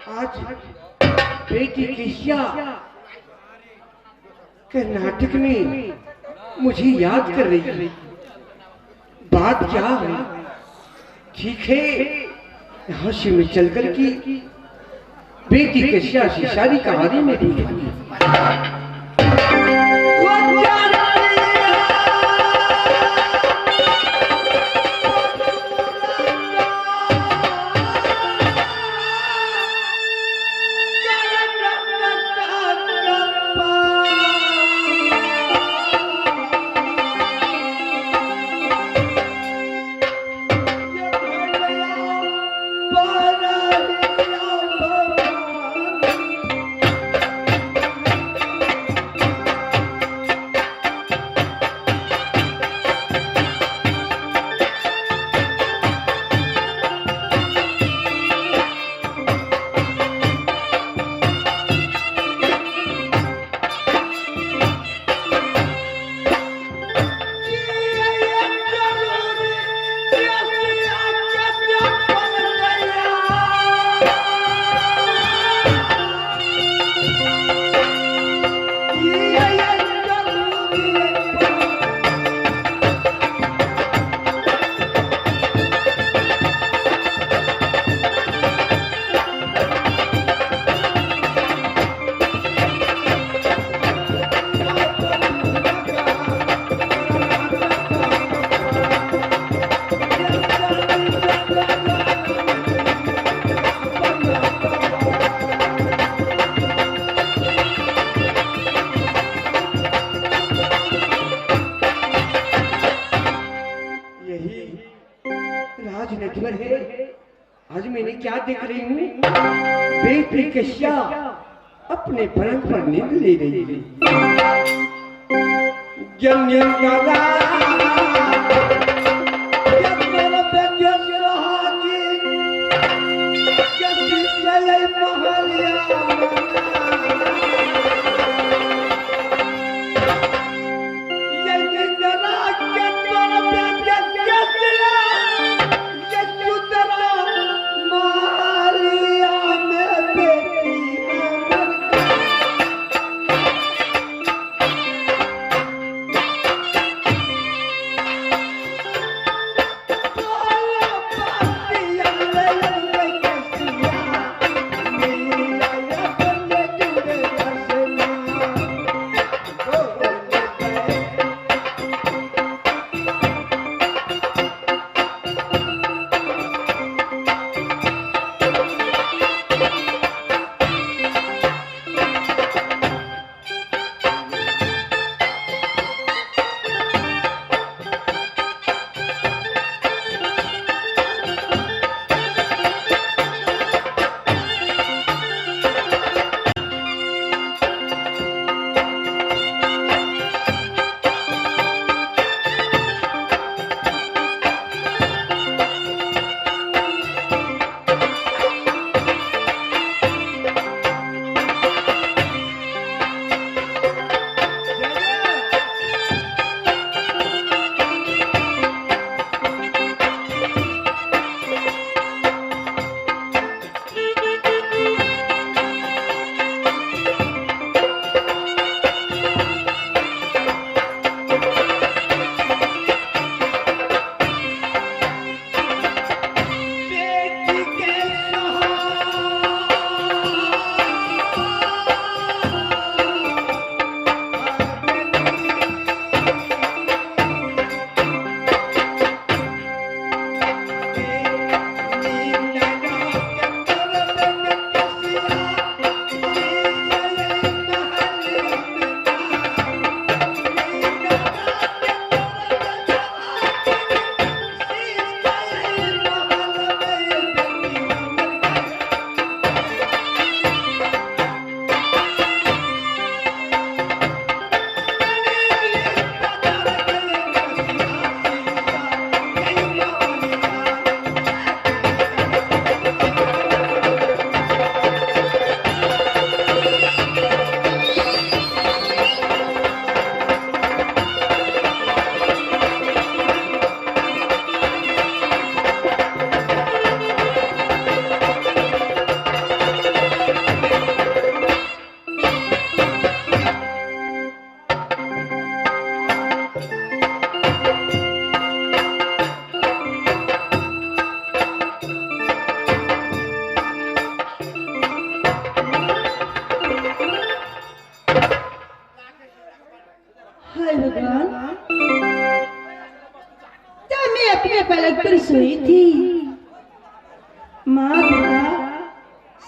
आज बेटी केशिया कर्नाटक में मुझे याद कर रही है। बात क्या है? ठीक है, यहाँ से मैं चलकर की बेटी केशिया से शादी कहानी में देखूंगी। आज मैंने क्या देख रही हूँ? बेटी केशिया अपने पलंग पर नींद ले रही है।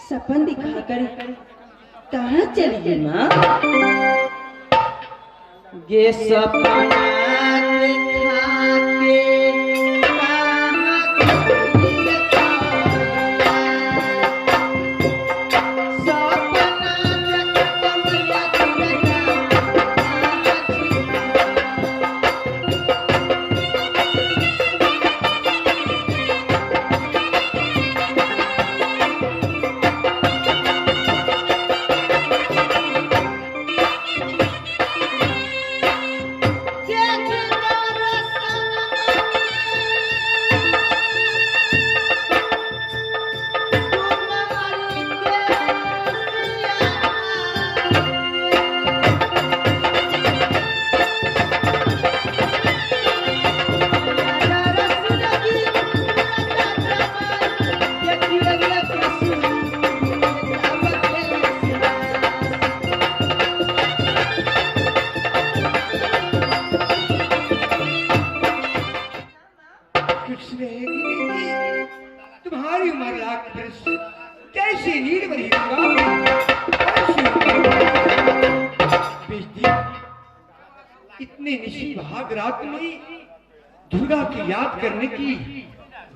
सपन दिखाकर कहाँ चली गई माँ? ये सपना दिखा के कहाँ चली गई? सपना जगत मिया दुनिया तुम्हारी उम्र लाख वर्ष कैसी नींद भरी बेटी, इतने निशी भाग रात में दुर्गा की याद करने की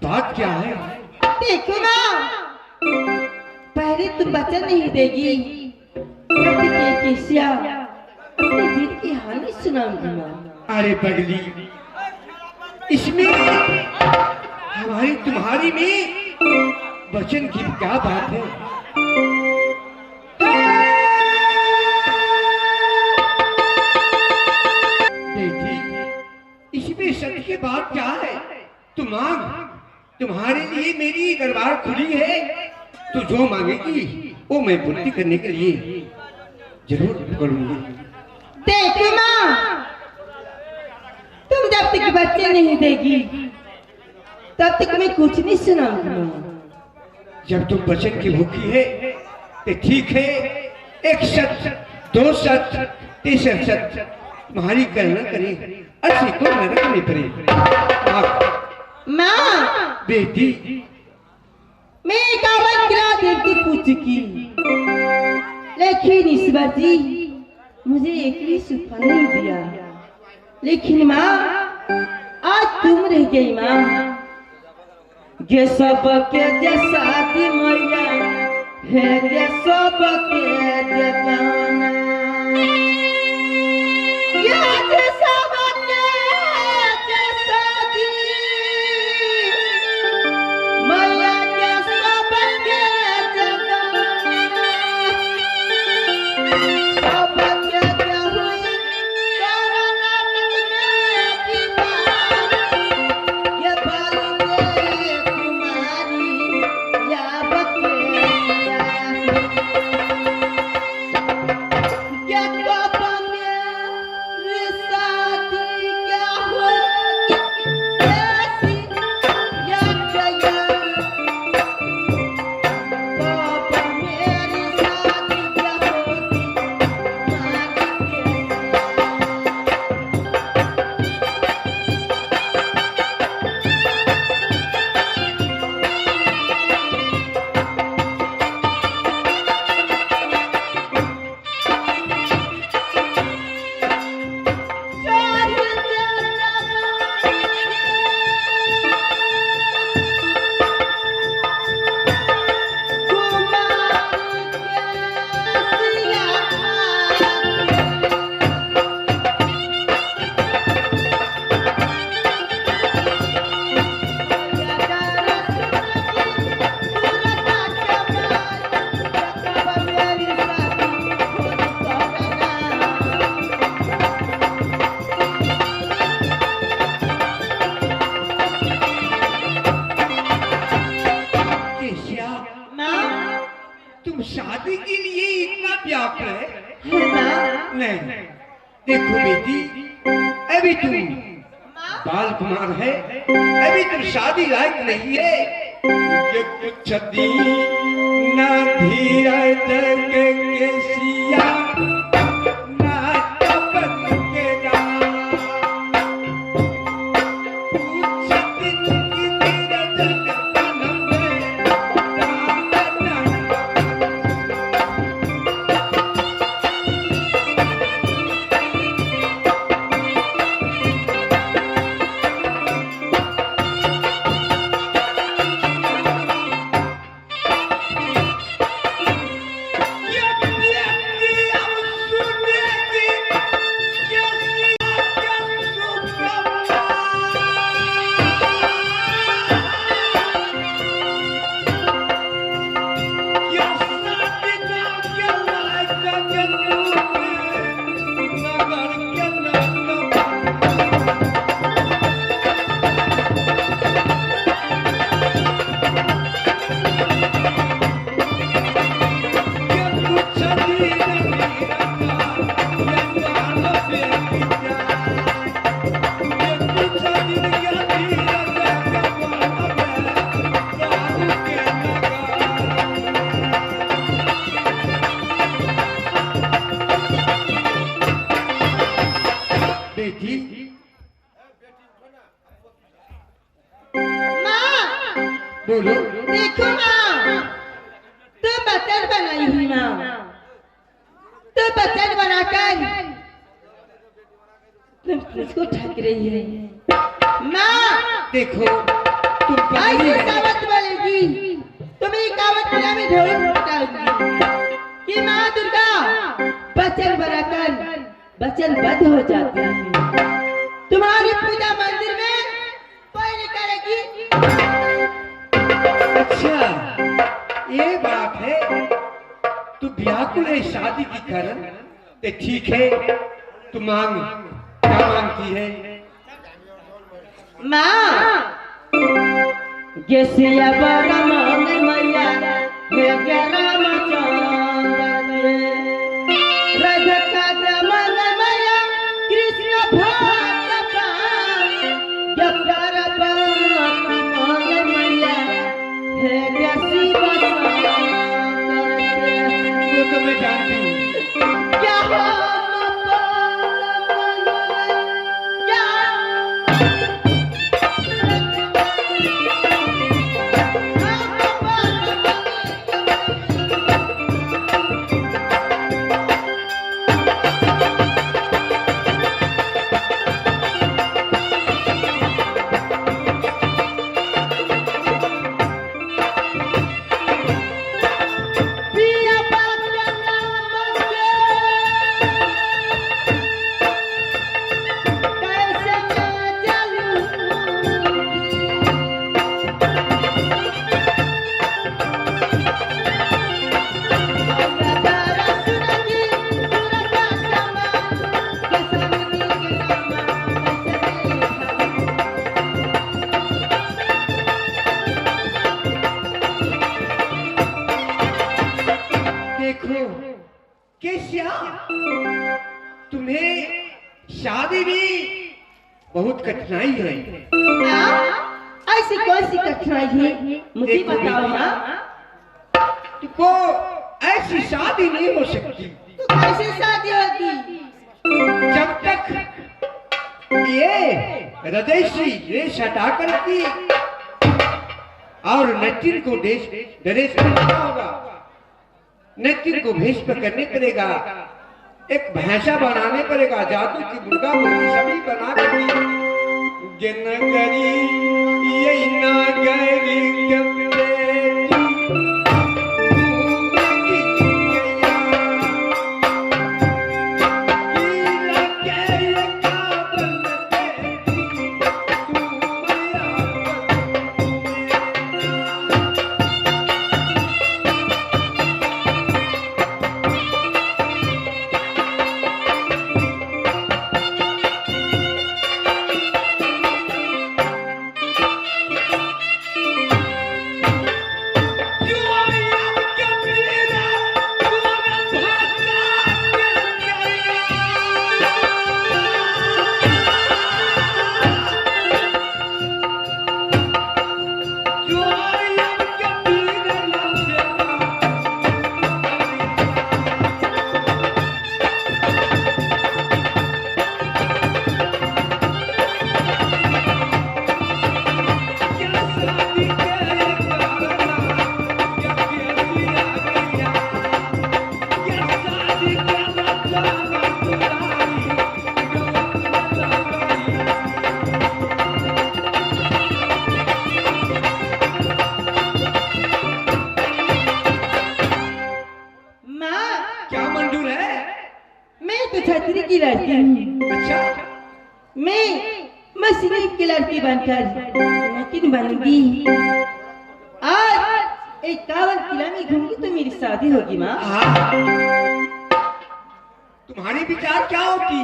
बात क्या है? देखो ना, पहले तुम वचन नहीं देगी, अपने दिल की हानि सुनाऊंगी माँ। अरे पगली, इसमें हमारी तुम्हारी में वचन की क्या बात है? बेटी, इसमें सच की बात क्या है? तुम मांग, तुम्हारे लिए मेरी दरबार खुली है। तो जो मांगेगी वो मैं पूर्ति करने के लिए जरूर करूंगी। देखो माँ, तुम जब तक बच्चे नहीं देगी तब तक मैं कुछ नहीं सुनाऊंगी माँ। जब तुम वचन की भूखी है तो ठीक है, एक सच, दो सच, तीसरा सच तुम्हारी कहना करे, अच्छी को न रखनी पड़े। माँ बेटी, मैं कावन गिरा देती पूछ की, लेकिन ईश्वर जी मुझे एक भी सुफल नहीं दिया। लेकिन माँ आज तुम रह गई माँ। ये सब के जैसा दी मैया है, ये सब के जगाना, ये सब के जैसा दी मैया, ये सब के जगाना, सब के क्या हुई कर्नाटक में दीवार, ये बालिके कुमारी या बकेया, क्या पापा मेरी शादी क्या होगी ऐसी या क्या, पापा मेरी शादी क्या होगी तुम शादी के लिए इतना व्याकुल है? नहीं, देखो बेटी, अभी तुम बाल कुमार है, अभी तुम शादी लायक नहीं है। ये कुछ दिन ना धीरज के सिया ना तपन के राम, कुछ दिन की धीरज के तन में राम नाम मुझको ठग रही है। माँ देखो तुम ऐसी कहावत बोलेगी तुम्हें कहावत में ढोल पटाऊंगी कि माँ दुर्गा वचन बनाकर वचनबद्ध हो जाती है। तुम्हारी पूजा मंदिर में कोई नहीं करेगी। अच्छा ये बात है, तू व्याकुल है शादी की कारण। ते ठीक है, तू मांग, क्या मांगती है? माँ गेसिया बड़ा मांग मैया हे गेरा मचांगे राधा का मांग मैया कृष्ण भक्त जब कर मांग मैया हे गेसी बसा वो तो मैं जानती हूँ। क्या तुम्हें शादी भी बहुत कठिनाई है। ऐसी कौन सी कठिनाई है मुझे बताओ माँ। तुमको ऐसी शादी नहीं हो सकती। तो कैसे शादी होगी? जब तक ये हृदय से रेश हटा कर की और नटिन को ड्रेस पहनना होगा, नटिन को भेष करने पड़ेगा, एक भैंसा बनाने पड़ेगा, जादू की मुर्गा मुर्गी सभी बना कर नगरी ये नगरी छतरी की लड़की हूँ। अच्छा, मैं सिर्फ की लड़की बनकर नटिन बनूंगी। आज एक कावल किला में घूमूंगी तो मेरी शादी होगी माँ। तुम्हारी विचार क्या होती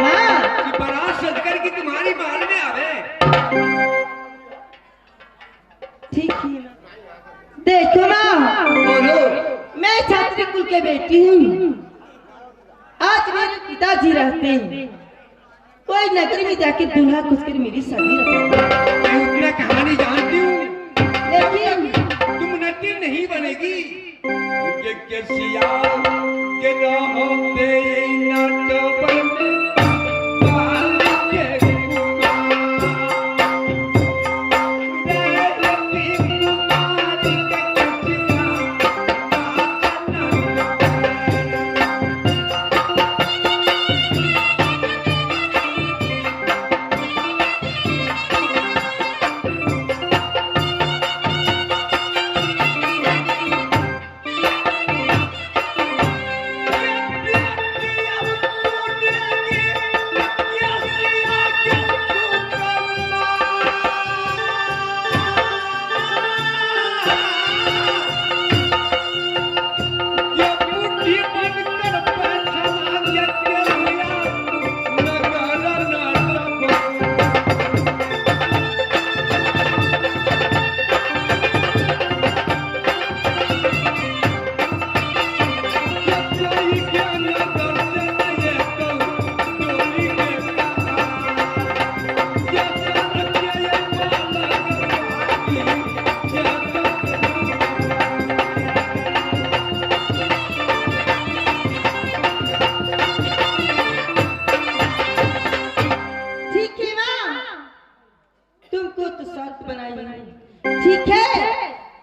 माँ? कि बारात सज कर की तुम्हारी महल में आवे। ठीक है माँ। देखो माँ, बोलो। मैं छात्री कुल के बेटी हूँ। आज मेरे पिताजी रहते हैं, कोई नगरी में जाके दूल्हा खुद कर मेरी शादी रचा। मैं उतना कहानी जानती हूँ, लेकिन तुम नटिन नहीं बनेगी। के सिया के नाम पे नट बने बाल के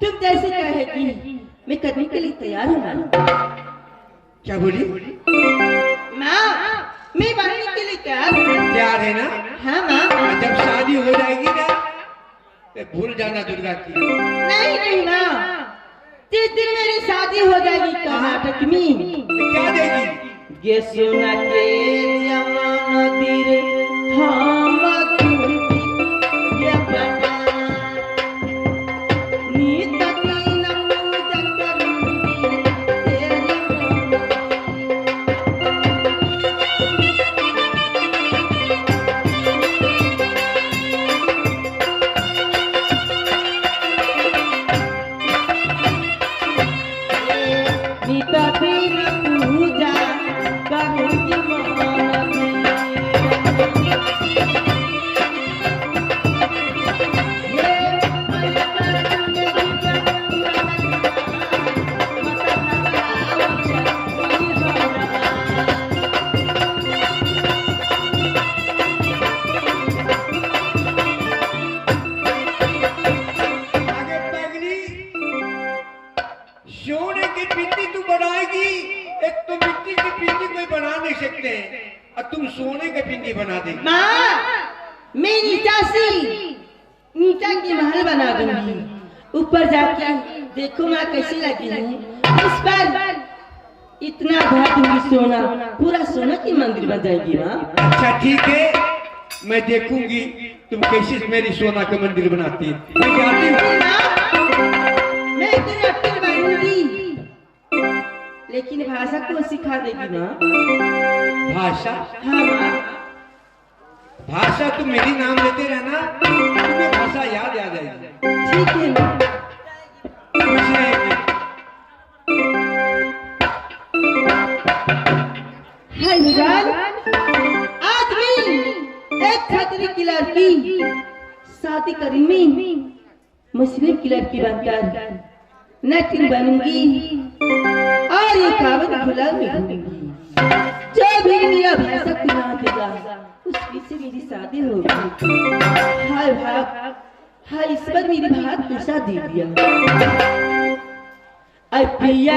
तुम जैसे कहेगी मैं करने के लिए तैयार हूँ माँ। क्या बोली? माँ मैं बनने के लिए तैयार हूँ। तैयार है ना? हाँ माँ। जब शादी हो जाएगी ना तो भूल जाना दुर्गा की। नहीं नहीं माँ, जिस दिन मेरी शादी हो जाएगी कर्नाटक में, तो क्या देगी? ये सुना के जमाना दिरे हम ये बता नीत तीन पूजा करूंगी तेरे नीत तीन पूजा करूंगी सोने की पिंडी तू बनाएगी, एक तो मिट्टी की पिंडी कोई बना नहीं सकते और तुम सोने की पिंडी बना देगी। माँ मैं नीचा की महल बना दूंगी, ऊपर जाके देखो माँ कैसी लगी है। इस बार इतना भर दूंगी सोना, पूरा सोना की मंदिर बन जाएगी माँ। अच्छा ठीक है, मैं देखूंगी तुम कैसे मेरी सोना का मंदिर बनाती है। मैं जाती हूँ। मैं तुम्हें अक्ल बनूंगी, लेकिन भाषा को सिखा देगी माँ। भाषा? हाँ माँ। भाषा तुम मेरी नाम लेते रहना, तुम्हें भाषा याद आ जाएगी। ठीक है माँ। कुछ नहीं। हाय भगवान, आज मैं एक खतरी की लड़की शादी करूंगी, मुस्लिम की लड़की बनकर नटन बनूंगी और ये कावत गुलाम में घूमूंगी। जो भी मेरा भाषा को ना देगा उसकी से मेरी शादी होगी। हाय भाग, हाय इस बार मेरी भाग कैसा दे दिया। प्रिया